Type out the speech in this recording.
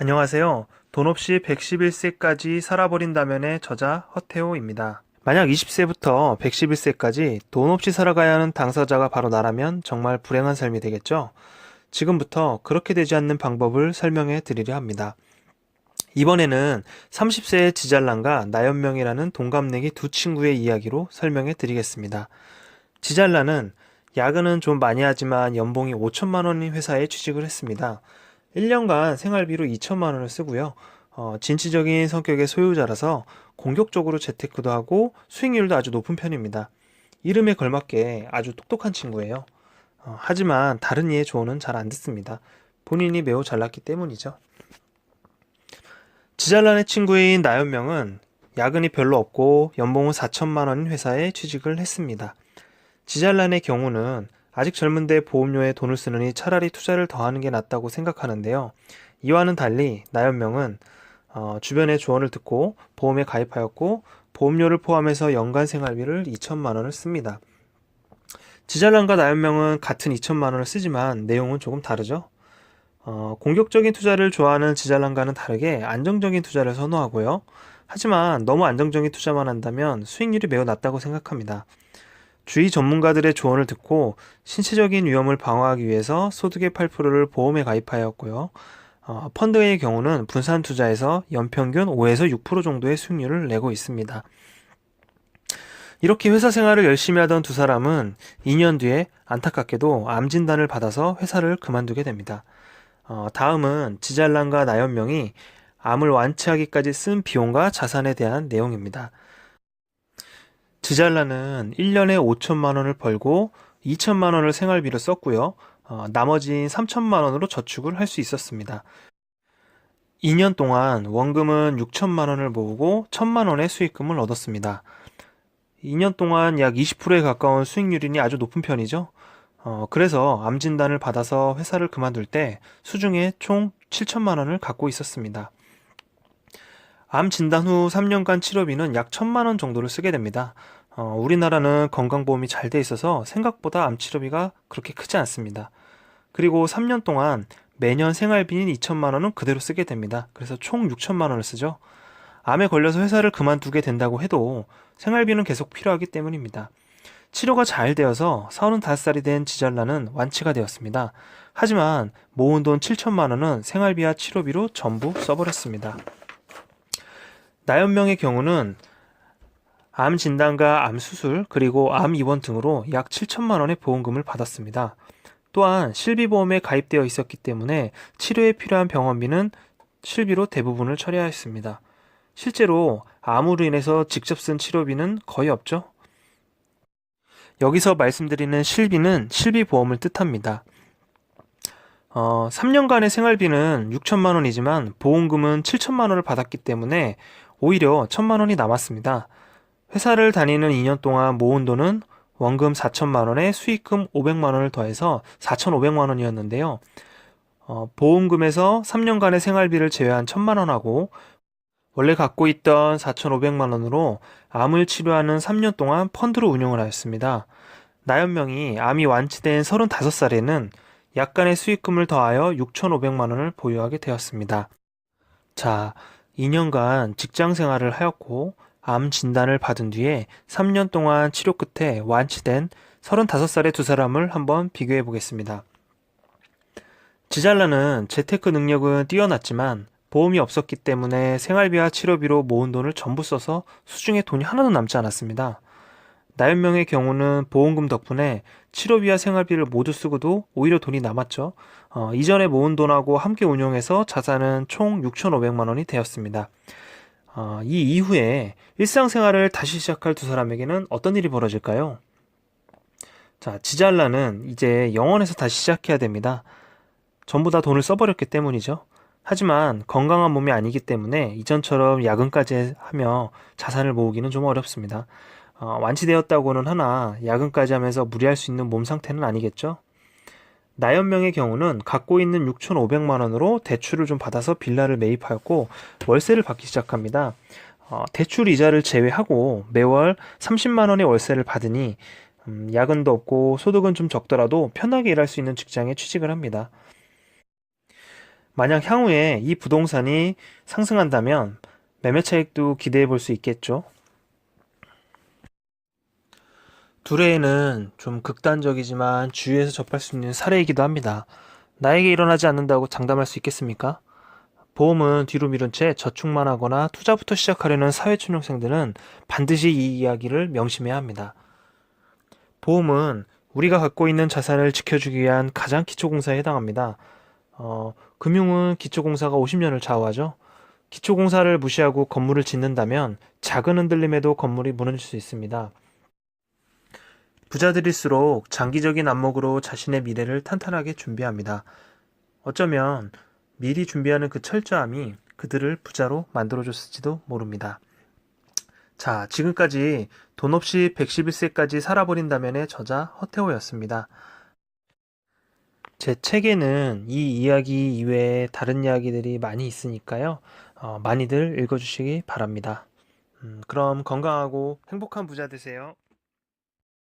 안녕하세요. 돈 없이 111세까지 살아버린다면의 저자 허태호입니다. 만약 20세부터 111세까지 돈 없이 살아가야 하는 당사자가 바로 나라면 정말 불행한 삶이 되겠죠? 지금부터 그렇게 되지 않는 방법을 설명해 드리려 합니다. 이번에는 30세의 지잘난과 나연명이라는 동갑내기 두 친구의 이야기로 설명해 드리겠습니다. 지잘난은 야근은 좀 많이 하지만 연봉이 5천만 원인 회사에 취직을 했습니다. 1년간 생활비로 2천만 원을 쓰고요. 진취적인 성격의 소유자라서 공격적으로 재테크도 하고 수익률도 아주 높은 편입니다. 이름에 걸맞게 아주 똑똑한 친구예요. 하지만 다른 이의 조언은 잘 안 듣습니다. 본인이 매우 잘났기 때문이죠. 지잘난의 친구인 나연명은 야근이 별로 없고 연봉은 4천만 원인 회사에 취직을 했습니다. 지잘난의 경우는 아직 젊은데 보험료에 돈을 쓰느니 차라리 투자를 더 하는 게 낫다고 생각하는데요. 이와는 달리 나연명은 주변의 조언을 듣고 보험에 가입하였고 보험료를 포함해서 연간 생활비를 2천만 원을 씁니다. 지잘난과 나연명은 같은 2천만 원을 쓰지만 내용은 조금 다르죠. 공격적인 투자를 좋아하는 지잘난과는 다르게 안정적인 투자를 선호하고요. 하지만 너무 안정적인 투자만 한다면 수익률이 매우 낮다고 생각합니다. 주위 전문가들의 조언을 듣고 신체적인 위험을 방어하기 위해서 소득의 8%를 보험에 가입하였고요. 펀드의 경우는 분산 투자에서 연평균 5에서 6% 정도의 수익률을 내고 있습니다. 이렇게 회사 생활을 열심히 하던 두 사람은 2년 뒤에 안타깝게도 암 진단을 받아서 회사를 그만두게 됩니다. 다음은 지잘난과 나연명이 암을 완치하기까지 쓴 비용과 자산에 대한 내용입니다. 지잘난은 1년에 5천만 원을 벌고 2천만 원을 생활비로 썼고요. 나머지 3천만 원으로 저축을 할 수 있었습니다. 2년 동안 원금은 6천만 원을 모으고 1천만 원의 수익금을 얻었습니다. 2년 동안 약 20%에 가까운 수익률이니 아주 높은 편이죠. 그래서 암 진단을 받아서 회사를 그만둘 때 수중에 총 7천만 원을 갖고 있었습니다. 암 진단 후 3년간 치료비는 약 1천만 원 정도를 쓰게 됩니다. 우리나라는 건강보험이 잘 돼 있어서 생각보다 암 치료비가 그렇게 크지 않습니다. 그리고 3년 동안 매년 생활비인 2천만 원은 그대로 쓰게 됩니다. 그래서 총 6천만 원을 쓰죠. 암에 걸려서 회사를 그만두게 된다고 해도 생활비는 계속 필요하기 때문입니다. 치료가 잘 되어서 35살이 된 지잘난은 완치가 되었습니다. 하지만 모은 돈 7천만 원은 생활비와 치료비로 전부 써버렸습니다. 나연명의 경우는 암 진단과 암 수술 그리고 암 입원 등으로 약 7천만 원의 보험금을 받았습니다. 또한 실비보험에 가입되어 있었기 때문에 치료에 필요한 병원비는 실비로 대부분을 처리하였습니다. 실제로 암으로 인해서 직접 쓴 치료비는 거의 없죠. 여기서 말씀드리는 실비는 실비보험을 뜻합니다. 3년간의 생활비는 6천만 원이지만 보험금은 7천만 원을 받았기 때문에 오히려 1천만 원이 남았습니다. 회사를 다니는 2년 동안 모은 돈은 원금 4천만 원에 수익금 500만 원을 더해서 4,500만 원이었는데요. 보험금에서 3년간의 생활비를 제외한 1천만 원하고 원래 갖고 있던 4,500만 원으로 암을 치료하는 3년 동안 펀드로 운용을 하였습니다. 나연명이 암이 완치된 35살에는 약간의 수익금을 더하여 6,500만 원을 보유하게 되었습니다. 자, 2년간 직장 생활을 하였고 암 진단을 받은 뒤에 3년 동안 치료 끝에 완치된 35살의 두 사람을 한번 비교해 보겠습니다. 지잘난은 재테크 능력은 뛰어났지만 보험이 없었기 때문에 생활비와 치료비로 모은 돈을 전부 써서 수중에 돈이 하나도 남지 않았습니다. 나연명의 경우는 보험금 덕분에 치료비와 생활비를 모두 쓰고도 오히려 돈이 남았죠. 이전에 모은 돈하고 함께 운용해서 자산은 총 6,500만 원이 되었습니다. 이 이후에 일상생활을 다시 시작할 두 사람에게는 어떤 일이 벌어질까요? 자, 지잘난은 이제 영원에서 다시 시작해야 됩니다. 전부 다 돈을 써버렸기 때문이죠. 하지만 건강한 몸이 아니기 때문에 이전처럼 야근까지 하며 자산을 모으기는 좀 어렵습니다. 완치되었다고는 하나 야근까지 하면서 무리할 수 있는 몸 상태는 아니겠죠? 나연명의 경우는 갖고 있는 6,500만 원으로 대출을 좀 받아서 빌라를 매입하였고 월세를 받기 시작합니다. 대출 이자를 제외하고 매월 30만 원의 월세를 받으니 야근도 없고 소득은 좀 적더라도 편하게 일할 수 있는 직장에 취직을 합니다. 만약 향후에 이 부동산이 상승한다면 매매 차익도 기대해 볼 수 있겠죠. 둘레에는 좀 극단적이지만 주위에서 접할 수 있는 사례이기도 합니다. 나에게 일어나지 않는다고 장담할 수 있겠습니까? 보험은 뒤로 미룬 채 저축만 하거나 투자부터 시작하려는 사회초년생들은 반드시 이 이야기를 명심해야 합니다. 보험은 우리가 갖고 있는 자산을 지켜주기 위한 가장 기초공사에 해당합니다. 금융은 기초공사가 50년을 좌우하죠. 기초공사를 무시하고 건물을 짓는다면 작은 흔들림에도 건물이 무너질 수 있습니다. 부자들일수록 장기적인 안목으로 자신의 미래를 탄탄하게 준비합니다. 어쩌면 미리 준비하는 그 철저함이 그들을 부자로 만들어줬을지도 모릅니다. 자, 지금까지 돈 없이 111세까지 살아버린다면의 저자 허태호였습니다. 제 책에는 이 이야기 이외에 다른 이야기들이 많이 있으니까요. 많이들 읽어주시기 바랍니다. 그럼 건강하고 행복한 부자 되세요.